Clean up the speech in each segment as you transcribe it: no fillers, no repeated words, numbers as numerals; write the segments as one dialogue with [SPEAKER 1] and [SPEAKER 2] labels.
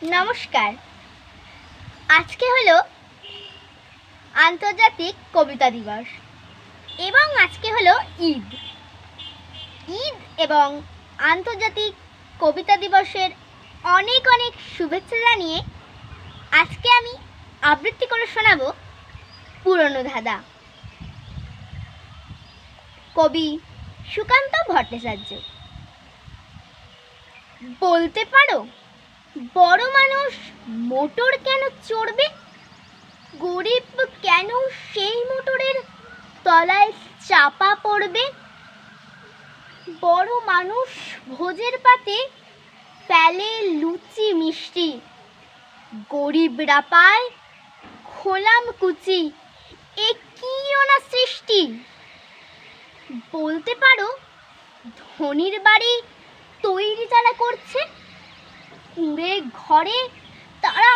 [SPEAKER 1] নমস্কার। আজকে হলো আন্তর্জাতিক কবিতা দিবস এবং আজকে হলো ঈদ এবং আন্তর্জাতিক কবিতা দিবসের অনেক অনেক শুভেচ্ছা জানিয়ে আজকে আমি আবৃত্তি করে শোনাবো পুরনো ধাঁধা। কবি সুকান্ত ভট্টাচার্য। বলতে পারো বড় মানুষ মোটর কেন চড়বে? গরিব কেন সেই মোটরের তলায় চাপা পড়বে? বড় মানুষ ভোজের পাতে ফেলে লুচি মিষ্টি, গরিবরা পায় খোলাম কুচি। এ কি না সৃষ্টি! বলতে পারো ধনির বাড়ি তৈরি তারা করছে, কুঁড়ে ঘরে তারা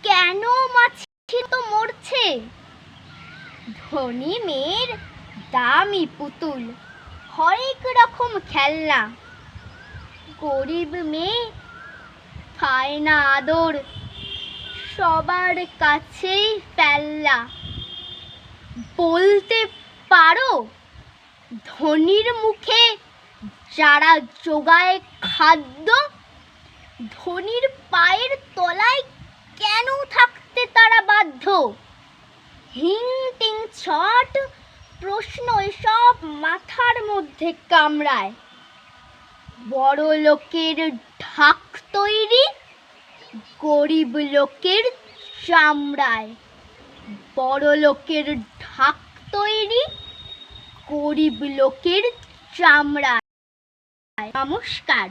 [SPEAKER 1] কেন মাছির তো মরছে? ধনী মেয়ের দামি পুতুল, হরেক রকম খেলনা, গরিব মেয়ে পায় না আদর, সবার কাছেই ফেল্লা। বলতে পারো ধনীর মুখে যারা জোগায় খাদ্য, ধনীর পায়ের তলায় কেন থাকতে তারা বাধ্য? হিং টিং ছট প্রশ্ন এসব মাথার মধ্যে কামড়ায়। বড় লোকের ঢাক তৈরি, গরিব লোকের চামড়ায়। বড় লোকের ঢাক তৈরি, গরিব লোকের চামড়ায়। নমস্কার।